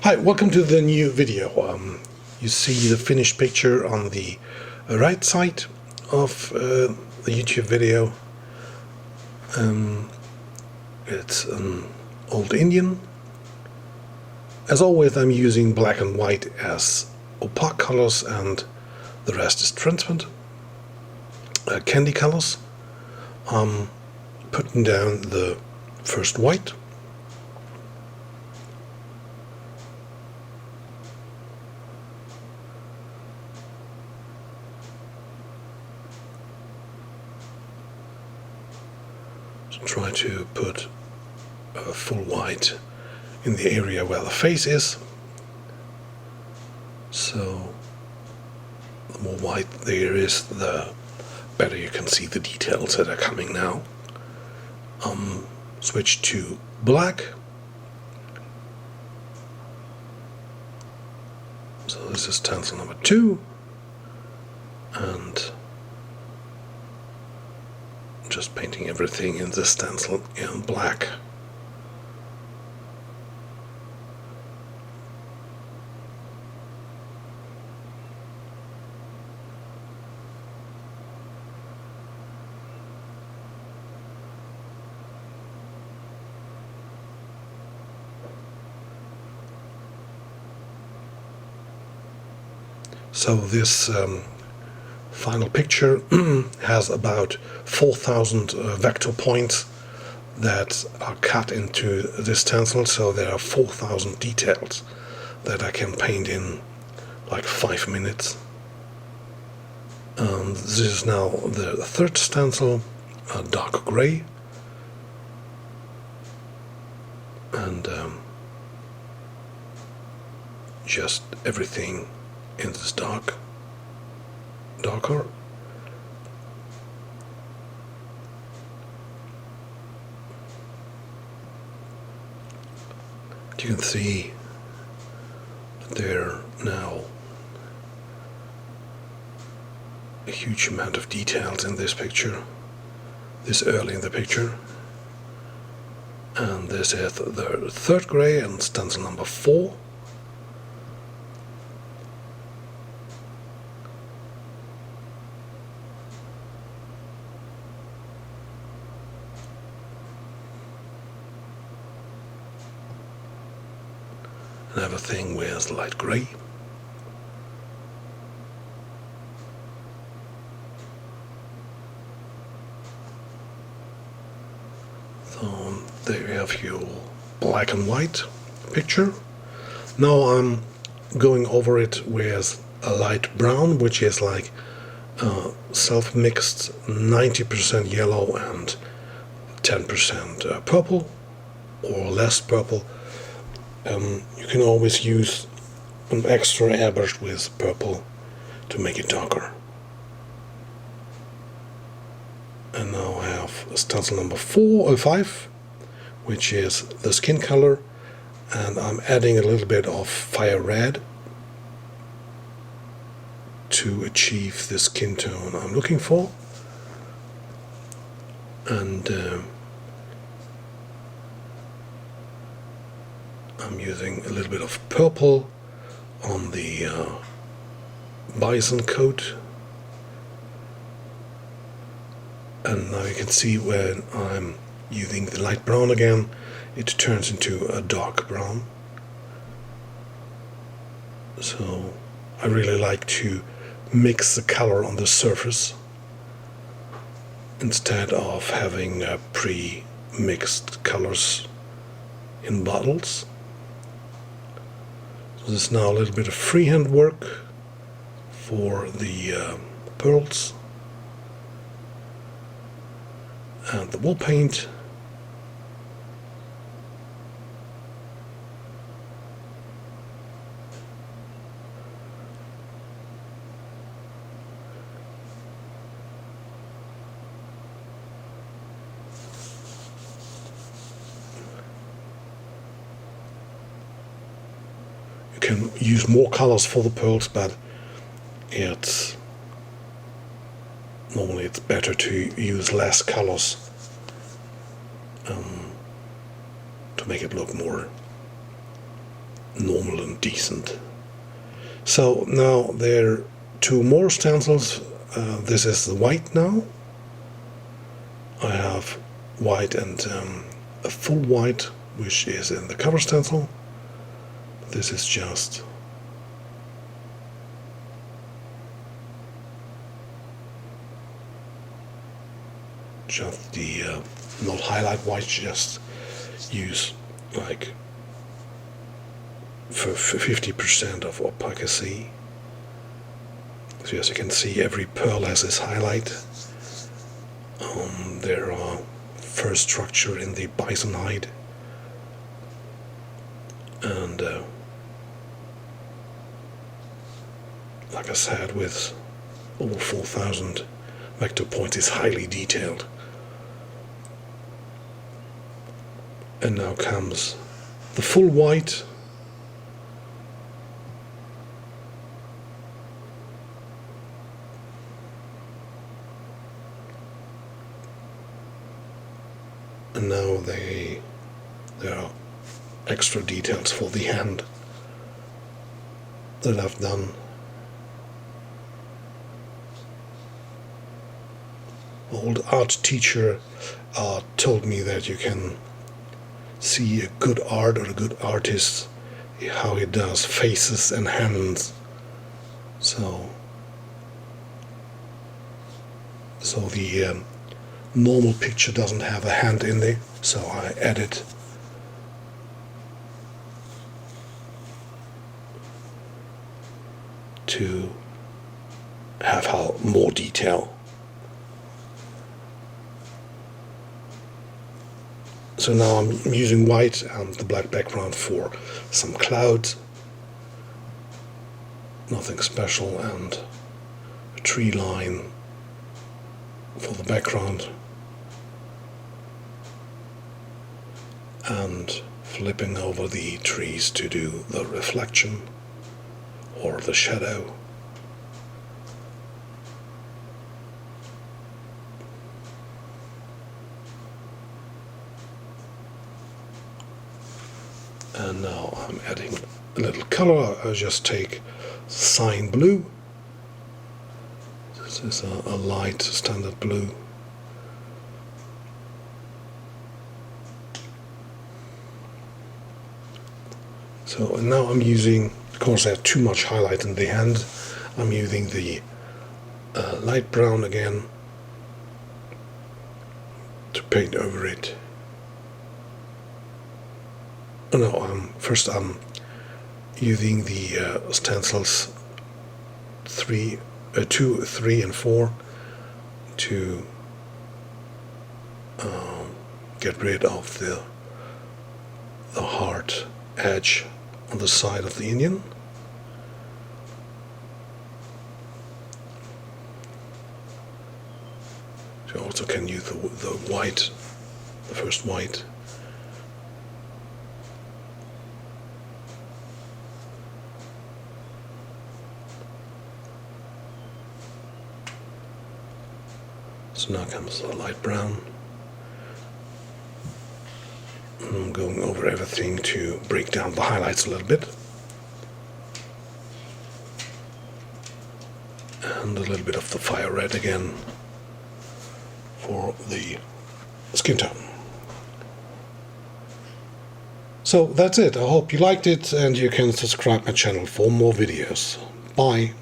Hi, welcome to the new video. You see the finished picture on the right side of the YouTube video. It's an old Indian. As always, I'm using black and white as opaque colors and the rest is transparent. Candy colors. Putting down the first white. Try to put full white in the area where the face is, so the more white there is, the better you can see the details that are coming now. Switch to black. So this is stencil number 2, and just painting everything in the stencil in black. So this final picture has about 4,000 vector points that are cut into this stencil, so there are 4,000 details that I can paint in like 5 minutes. This is now the third stencil, dark gray, and just everything in this darker. You can see that there are now a huge amount of details in this picture, this early in the picture. And this is the third gray and stencil number 4. And everything wears light grey. So there you have your black and white picture. Now I'm going over it with a light brown, which is like self-mixed 90% yellow and 10% purple, or less purple. You can always use an extra airbrush with purple to make it darker. And now I have stencil number 4 or 5, which is the skin color, and I'm adding a little bit of fire red to achieve the skin tone I'm looking for. And I'm using a little bit of purple on the bison coat, and now you can see when I'm using the light brown again, it turns into a dark brown. So I really like to mix the color on the surface instead of having pre-mixed colors in bottles. So there's now a little bit of freehand work for the pearls and the wall paint. You can use more colors for the pearls, but normally it's better to use less colors to make it look more normal and decent. So now there are two more stencils. This is the white now. I have white and a full white, which is in the cover stencil. This is just the not highlight white, just use like for 50% of opacity. So as you can see, every pearl has this highlight. There are first structure in the bison hide, and like I said, with over 4,000 vector points, is highly detailed. And now comes the full white. And now there are extra details for the hand that I've done. My old art teacher told me that you can see a good art or a good artist how he does faces and hands. So the normal picture doesn't have a hand in there, so I added to have more detail. So now I'm using white and the black background for some clouds, nothing special, and a tree line for the background, and flipping over the trees to do the reflection or the shadow. And now I'm adding a little color. I just take cyan blue. This is a light standard blue. So now I'm using, because I have too much highlight in the hand, I'm using the light brown again to paint over it. First I'm using the stencils 2, 3, and 4 to get rid of the hard edge on the side of the Indian. You also can use the white, the first white. So now comes the light brown. And I'm going over everything to break down the highlights a little bit. And a little bit of the fire red again for the skin tone. So that's it. I hope you liked it, and you can subscribe my channel for more videos. Bye.